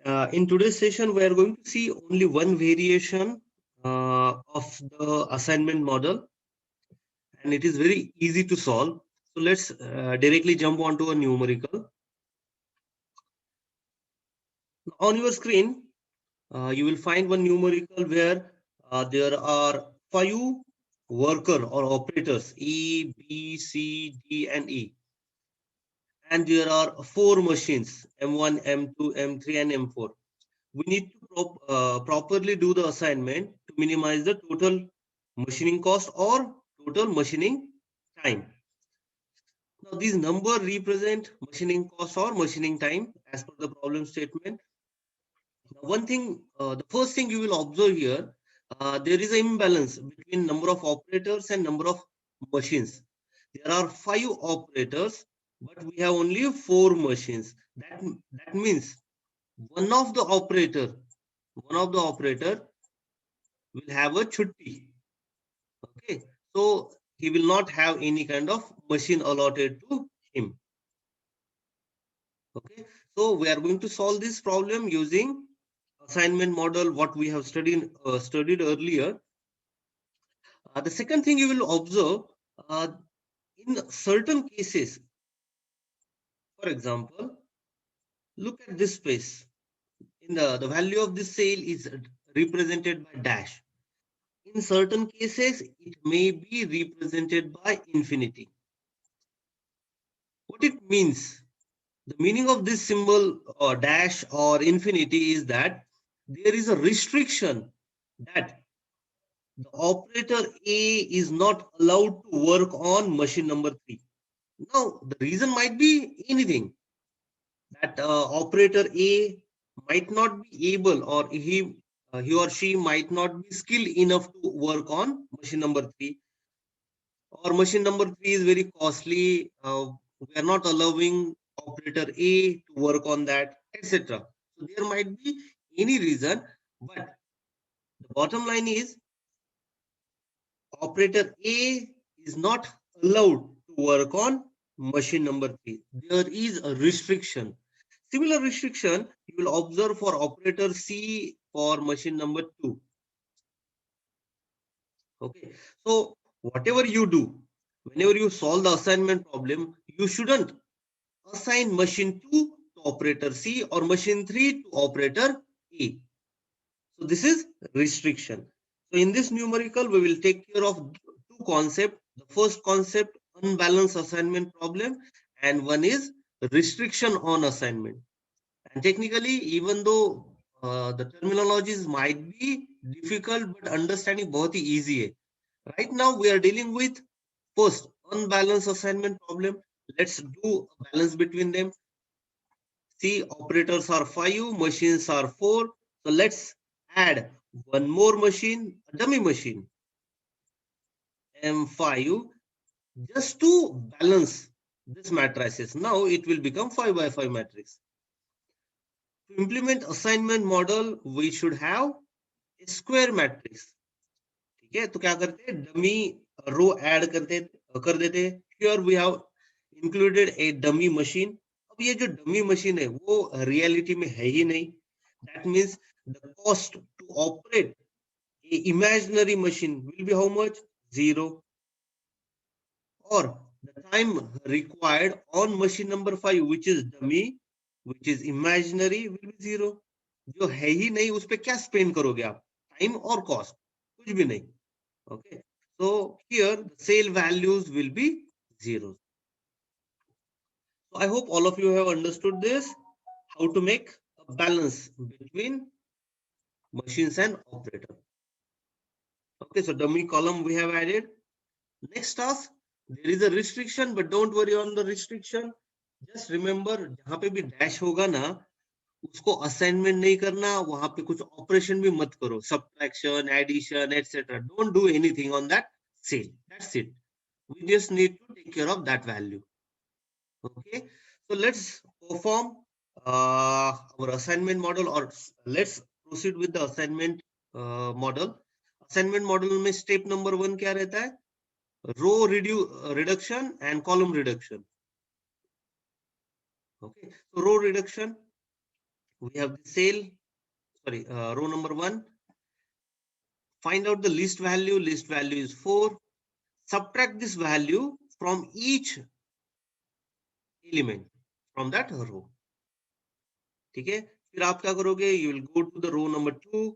In today's session, we are going to see only one variation of the assignment model, and it is very easy to solve. So let's directly jump onto a numerical. On your screen, you will find one numerical where there are 5 worker or operators A, B, C, D, and E. And there are 4 machines M1, M2, M3, and M4. We need to properly do the assignment to minimize the total machining cost or total machining time. Now, these numbers represent machining cost or machining time as per the problem statement. Now, the first thing you will observe here, there is an imbalance between number of operators and number of machines. There are 5 operators, but we have only 4 machines. That means one of the operator will have a chutti. Okay, so he will not have any kind of machine allotted to him. Okay, so we are going to solve this problem using assignment model, what we have studied earlier. The second thing you will observe, in certain cases, for example, look at this space. In the value of this sale is represented by dash. In certain cases, it may be represented by infinity. What it means? The meaning of this symbol or dash or infinity is that there is a restriction that the operator A is not allowed to work on machine number 3. Now, the reason might be anything, that operator A might not be able, or he or she might not be skilled enough to work on machine number 3, or machine number 3 is very costly. We are not allowing operator A to work on that, etc. So there might be any reason, but the bottom line is operator A is not allowed to work on machine number 3. There is a restriction. Similar restriction you will observe for operator C for machine number 2. Okay, so whatever you do, whenever you solve the assignment problem, you shouldn't assign machine 2 to operator C or machine 3 to operator A. So this is restriction. So in this numerical, we will take care of 2 concepts. The first concept, unbalanced assignment problem, and one is restriction on assignment. And technically, even though the terminologies might be difficult, but understanding बहुत ही easy है. Right now, we are dealing with first unbalanced assignment problem. Let's do a balance between them. See, operators are 5, machines are 4. So let's add one more machine, a dummy machine, M5, just to balance this matrices. Now it will become 5 by 5 matrix. To implement assignment model, we should have a square matrix. ठीक है, तो क्या करते हैं, dummy रो add कर देते हैं. Here we have included a dummy machine. अब ये जो dummy machine है वो reality में है ही नहीं. That means the cost to operate a imaginary machine will be how much? 0. Or the time required on machine number 5, which is dummy, which is imaginary, will be 0. जो है ही नहीं उस पे क्या स्पेंड करोगे आप? टाइम और कॉस्ट, कुछ भी नहीं. Okay, so here the sale values will be 0. So I hope all of you have understood this, how to make a balance between machines and operator. Okay, so dummy column we have added. Next task, there is a restriction, but don't worry on the restriction. Just remember, जहाँ पे भी dash होगा ना, उसको assignment नहीं करना, वहाँ पे कुछ operation भी मत करो, subtraction, addition, etc. Don't do anything on that sale. That's it. We just need to take care of that value. Okay, so let's perform our assignment model, or let's proceed with the assignment model. Assignment model में step number 1 क्या रहता है? Row reduction and column reduction. Okay, so row reduction, we have the cell, sorry, row number 1. Find out the list value is 4. Subtract this value from each element from that row. ठीक है, फिर आप क्या करोगे, you will go to the row number 2,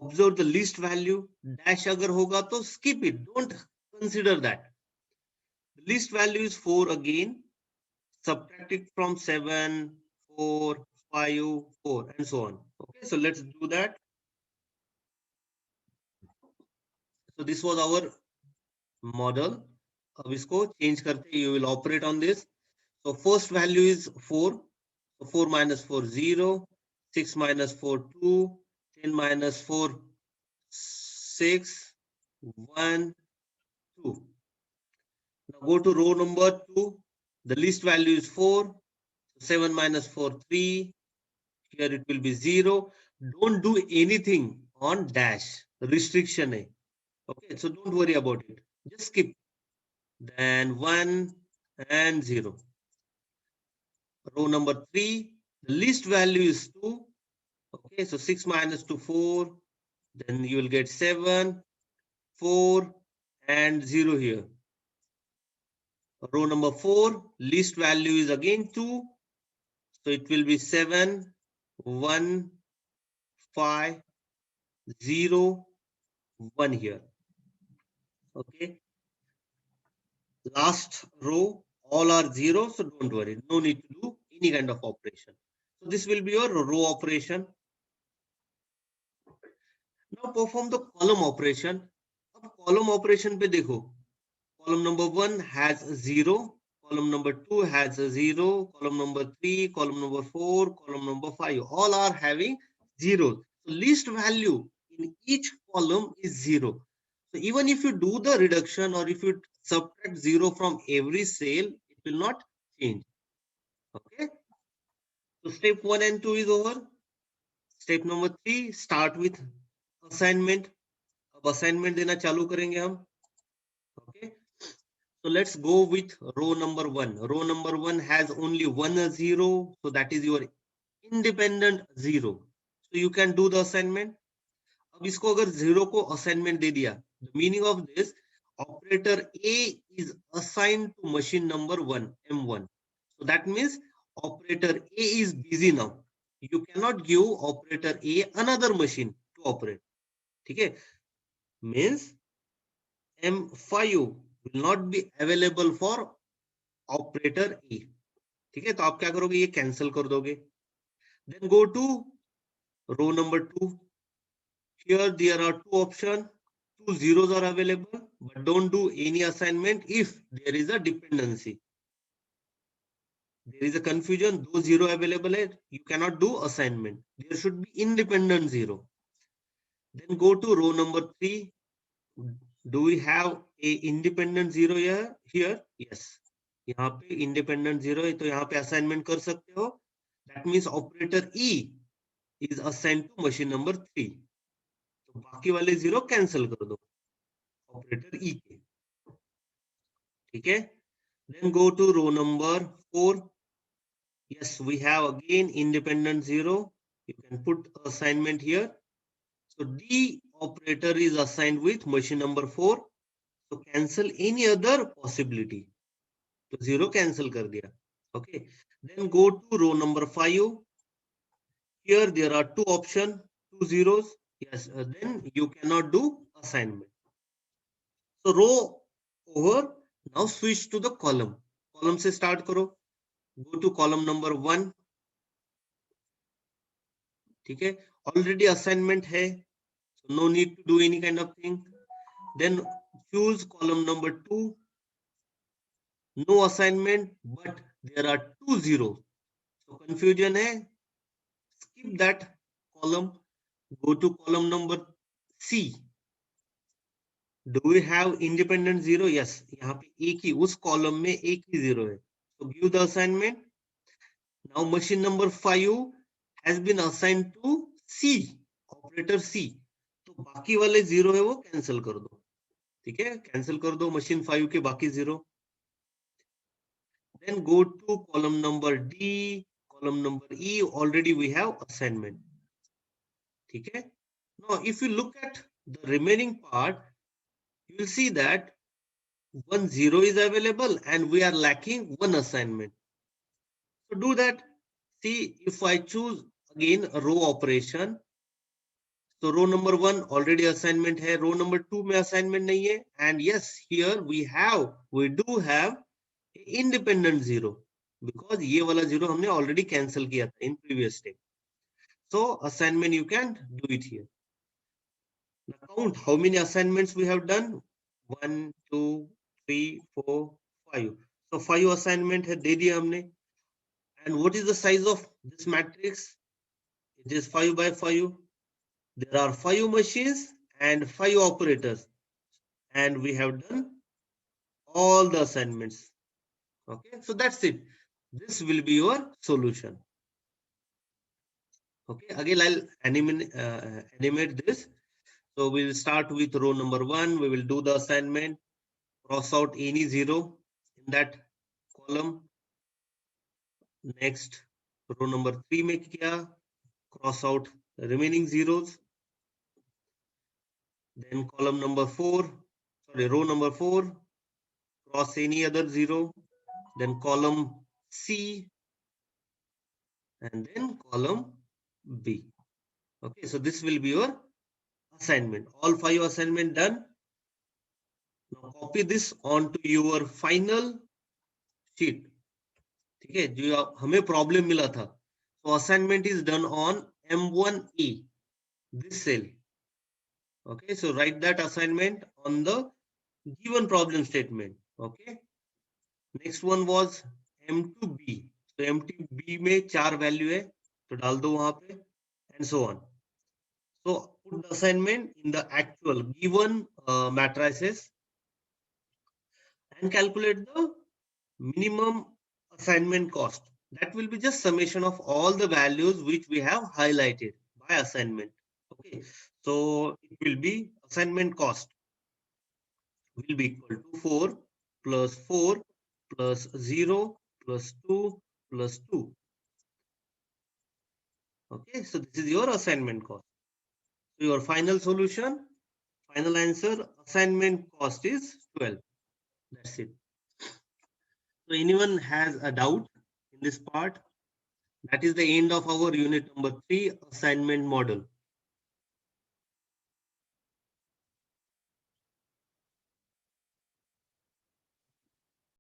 observe the list value, dash अगर होगा तो skip it, don't consider that. The list value is 4 again, subtract it from 7, 4, 5, 4 and so on. Okay, so let's do that. So this was our model. अब इसको change करते, you will operate on this. So first value is 4. So 4 minus 4, 0. 6 minus 4, 2. 10 minus 4, 6. 1, 2. Now go to row number 2. The list value is 4. 7 minus 4, 3. Here it will be 0. Don't do anything on dash. Restriction. Okay, so don't worry about it. Just skip. Then 1 and 0. Row number 3. The list value is 2. Okay, so 6 minus 2, 4. Then you will get 7, 4 and 0 here. Row number 4. List value is again 2. So it will be 7, 1, 5, 0, 1 here. Okay. Last row, all are 0. So don't worry. No need to do any kind of operation. So this will be your row operation. Now perform the column operation. अब column operation पे देखो. Column number 1 has 0. Column number 2 has 0. Column number 3, column number 4, column number 5. All are having 0. So least value in each column is 0. So even if you do the reduction or if you subtract 0 from every cell, it will not change. Okay. So step 1 and 2 is over. Step number 3, start with assignment. अब assignment देना चालू करेंगे हम. Okay. So let's go with row number 1. Row number 1 has only one 0. So that is your independent 0. So you can do the assignment. अब इसको अगर 0 को assignment दे दिया, the meaning of this, operator A is assigned to machine number 1, M1. So that means operator A is busy now. You cannot give operator A another machine to operate. Okay, means M5 will not be available for operator A. ठीक है, तो आप क्या करोगे, ये cancel कर दोगे. Then go to row number 2. Here there are two options. 2 zeros are available, but don't do any assignment if there is a dependency. There is a confusion. Those 0 available, you cannot do assignment. There should be independent 0. Then go to row number 3. Do we have a independent 0 here? Here, yes. यहाँ पे independent 0 है, तो यहाँ पे assignment कर सकते हो. That means operator E is assigned to machine number 3. तो बाकी वाले 0 cancel कर दो operator E के. ठीक है. Then go to row number 4. Yes, we have again independent 0. You can put assignment here. So D operator is assigned with machine number 4. So cancel any other possibility. So 0 cancel कर दिया. Okay. Then go to row number 5. Here there are two options, 2 zeros. Yes, then you cannot do assignment. So row over. Now switch to the column. Column से start करो. Go to column number 1. ठीक है. Already assignment है. So no need to do any kind of thing. Then choose column number 2. No assignment, but there are 2 zeros. So confusion hai. Skip that column. Go to column number C. Do we have independent 0? Yes. यहाँ पे एक ही उस column में एक ही 0 है. So give the assignment. Now machine number 5 has been assigned to C, operator C. तो बाकी वाले 0 है वो cancel कर दो. ठीक है, cancel कर दो machine 5 के बाकी 0. Then go to column number D. column number E, already we have assignment. Okay. Now, if you look at the remaining part, you will see that 1 0 is available and we are lacking one assignment. So do that. See, if I choose again a row operation, so row number 1 already assignment hai, row number 2 mein assignment nahi hai, and yes, here we do have independent 0 because ye wala 0 humne already cancel kiya tha in previous step. So assignment you can do it here. Now count how many assignments we have done. 1, 2, 3, 4, 5. So 5 assignment hai de diya humne. And what is the size of this matrix? It is 5 by 5. There are 5 machines and 5 operators. And we have done all the assignments. Okay, so that's it. This will be your solution. Okay, again I'll animate this. So we'll start with row number 1. We will do the assignment. Cross out any 0 in that column. Next, row number 3 में किया, cross out remaining zeros. Then column number 4, sorry, row number 4, cross any other 0. Then column C, and then column B. Okay, so this will be your assignment. All 5 assignment done. Now copy this onto your final sheet. ठीक है, जो हमें problem मिला था. So assignment is done on M1E, this cell. Okay, so write that assignment on the given problem statement. Okay, next one was M2B. So M2B में 4 value है, तो डाल दो वहां पे, and so on. So put the assignment in the actual given matrices and calculate the minimum assignment cost. That will be just summation of all the values which we have highlighted by assignment. Okay, so it will be assignment cost will be equal to 4 plus 4 plus 0 plus 2 plus 2. Okay, so this is your assignment cost. So your final solution, final answer, assignment cost is 12. That's it. So anyone has a doubt in this part? That is the end of our unit number 3, assignment model.